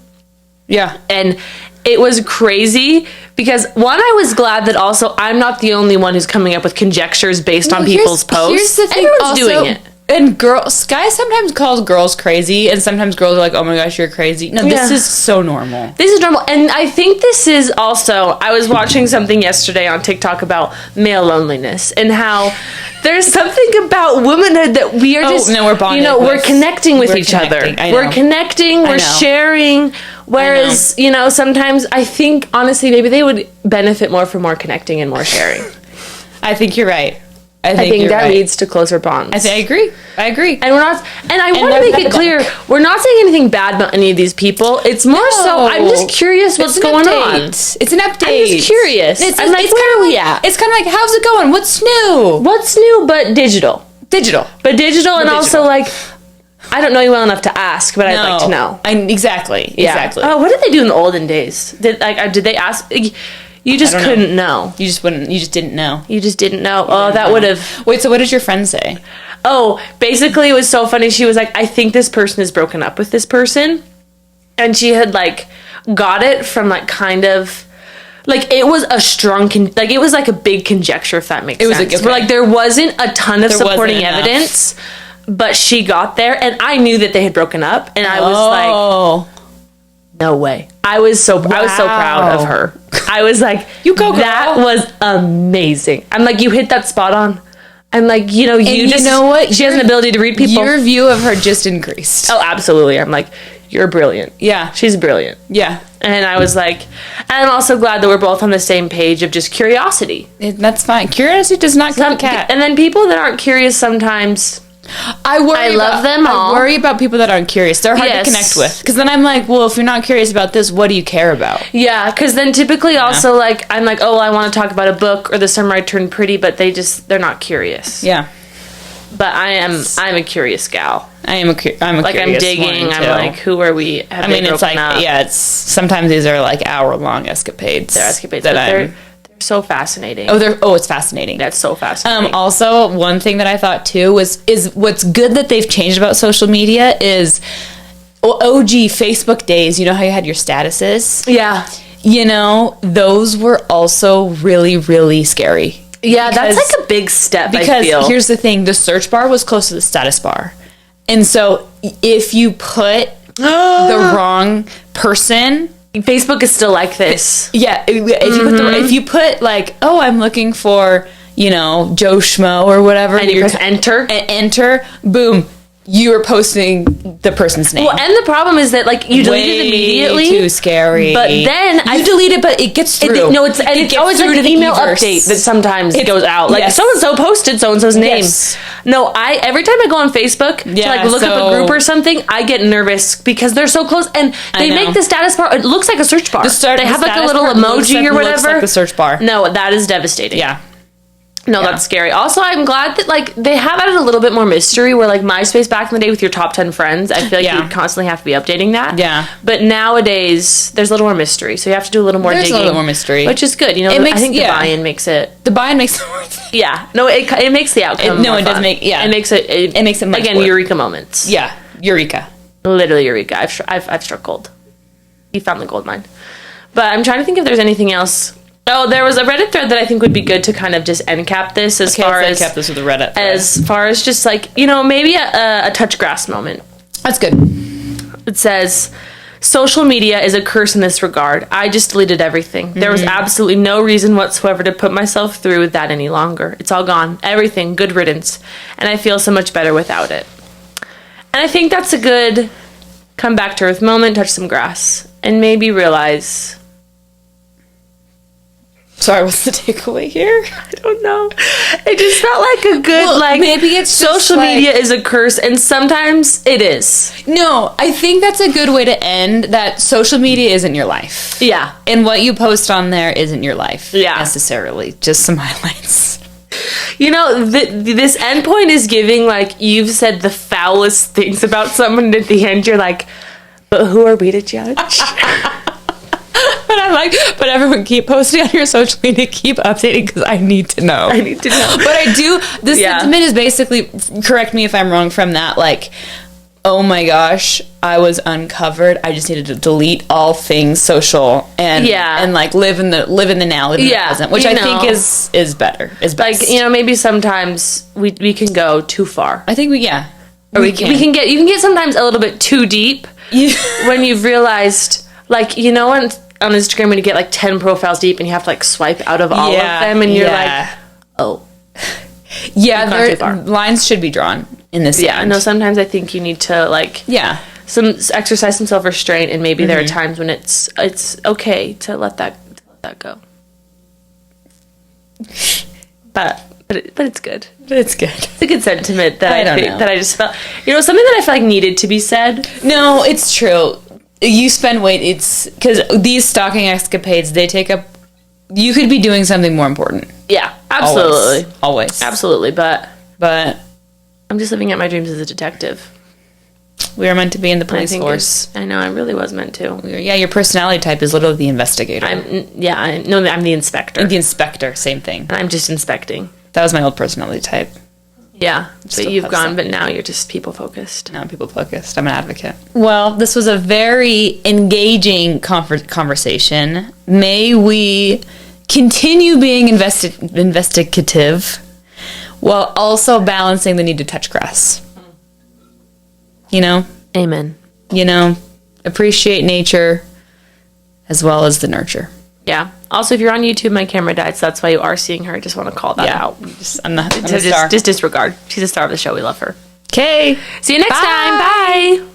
Yeah. And it was crazy because, one, I was glad that also I'm not the only one who's coming up with conjectures based on people's posts. Here's the thing. Everyone's doing it. And guys sometimes calls girls crazy, and sometimes girls are like, oh my gosh, you're crazy. No, this is so normal. This is normal. And I think this is also, I was watching something yesterday on TikTok about male loneliness and how there's something about womanhood that we are we're bonded. We're connecting with each other. We're connecting, we're sharing. Whereas, sometimes I think, honestly, maybe they would benefit more from more connecting and more sharing. I think you're right. I think that leads to closer bonds. I agree. And we're not, and I want to make it clear, we're not saying anything bad about any of these people. It's more so, I'm just curious what's going on. It's an update. I'm just curious. I'm like, where are we at? It's kind of like, how's it going? What's new? What's new but digital? Digital. But digital and also like, I don't know you well enough to ask, but I'd like to know. Exactly. Oh, what did they do in the olden days? Did they ask? You just couldn't know. You just wouldn't. You just didn't know. You just didn't know. Oh, that would have. Wait. So what did your friend say? Oh, basically, it was so funny. She was like, "I think this person is broken up with this person," and she had like got it from like kind of. Like, it was a strong, it was like a big conjecture, if that makes sense. Okay. Where, like, there wasn't a ton of supporting evidence, but she got there, and I knew that they had broken up, and I was like, no way. I was so proud of her. I was like, you go, girl. That was amazing. I'm like, you hit that spot on. I'm like, you know what? She has an ability to read people. Your view of her just increased. Oh, absolutely. I'm like, you're brilliant. Yeah. She's brilliant. Yeah. And I was like, and I'm also glad that we're both on the same page of just curiosity. That's fine. Curiosity does not kill a cat. And then people that aren't curious sometimes, I worry about people that aren't curious. They're hard to connect with. Because then I'm like, well, if you're not curious about this, what do you care about? Yeah, because then typically also like, I'm like, oh, I want to talk about a book or The Summer I Turned Pretty, but they're not curious. Yeah. But I'm a curious gal. I'm a curious I'm digging. I'm like, who are we? It's like, it's sometimes these are like hour-long escapades. They're escapades, but they're so fascinating. It's fascinating. That's so fascinating. Also, one thing that I thought too is what's good that they've changed about social media is OG Facebook days. You know how you had your statuses? Yeah. You know, those were also really, really scary. Yeah, that's like a big step, I feel. Because here's the thing, the search bar was close to the status bar. And so if you put the wrong person... Facebook is still like this. Yeah, if you put like, oh, I'm looking for, Joe Schmo or whatever. And you press enter. And enter, boom. You were posting the person's name. Well, and the problem is that like you delete it immediately. Too scary. But then you delete it, but it gets through. It's always like an email update that sometimes goes out. Like so and so posted so and so's name. Yes. No, every time I go on Facebook to like look up a group or something, I get nervous because they're so close, and they make the status bar. It looks like a search bar. They have like a little emoji or whatever. Looks like the search bar. No, that is devastating. Yeah. No, that's scary. Also, I'm glad that, like, they have added a little bit more mystery where, like, MySpace back in the day with your top 10 friends, I feel like you would constantly have to be updating that. Yeah. But nowadays, there's a little more mystery, so you have to do a little more digging. There's a little more mystery. Which is good. I think the buy-in makes it... The buy-in makes it worth it. Yeah. No, it makes the outcome more fun. Does make... Yeah. It makes it much again, eureka moments. Yeah. Eureka. Literally eureka. I've struck gold. You found the gold mine. But I'm trying to think if there's anything else... Oh, there was a Reddit thread that I think would be good to kind of just end cap this as far as end cap this with a Reddit thread. As far as just like, maybe a touch grass moment. That's good. It says, social media is a curse in this regard. I just deleted everything. There was absolutely no reason whatsoever to put myself through that any longer. It's all gone. Everything. Good riddance. And I feel so much better without it. And I think that's a good come back to earth moment, touch some grass, and maybe realize... Sorry, what's the takeaway here? I don't know. It just felt like a good, maybe it's social media is a curse, and sometimes it is. No, I think that's a good way to end that social media isn't your life. Yeah. And what you post on there isn't your life. Yeah. Necessarily. Just some highlights. This endpoint is giving, like, you've said the foulest things about someone, and at the end you're like, but who are we to judge? But I'm like, but everyone keep posting on your social media, keep updating because I need to know. I need to know. But I do, the sentiment is basically, correct me if I'm wrong from that, like, oh my gosh, I was uncovered. I just needed to delete all things social and like live in the now, live in the present, which I think is better. Is best. Like, maybe sometimes we can go too far. I think we can get you can get sometimes a little bit too deep when you've realized, like, on Instagram when you get like 10 profiles deep and you have to like swipe out of all of them and you're like, oh. Yeah, lines should be drawn in this. Yeah, no, sometimes I think you need to like exercise some self-restraint, and maybe there are times when it's okay to let that go. But it's good. It's good. It's a good sentiment that I just felt, something that I feel like needed to be said. No, it's true. You spend weight. It's because these stalking escapades, they take up. You could be doing something more important. Yeah, absolutely, always, absolutely. But I'm just living out my dreams as a detective. We were meant to be in the police think force. I know, I really was meant to. Yeah, your personality type is literally the investigator. I'm the inspector. The inspector, same thing. And I'm just inspecting. That was my old personality type. Yeah, Still but you've have gone, some. but now you're just people focused. Now I'm people focused. I'm an advocate. Well, this was a very engaging conversation. May we continue being investigative while also balancing the need to touch grass. You know? Amen. You know, appreciate nature as well as the nurture. Yeah. Also, if you're on YouTube, my camera died, so that's why you are seeing her. I just want to call that out. I'm a star. Just disregard. She's a star of the show. We love her. Okay. See you next time. Bye.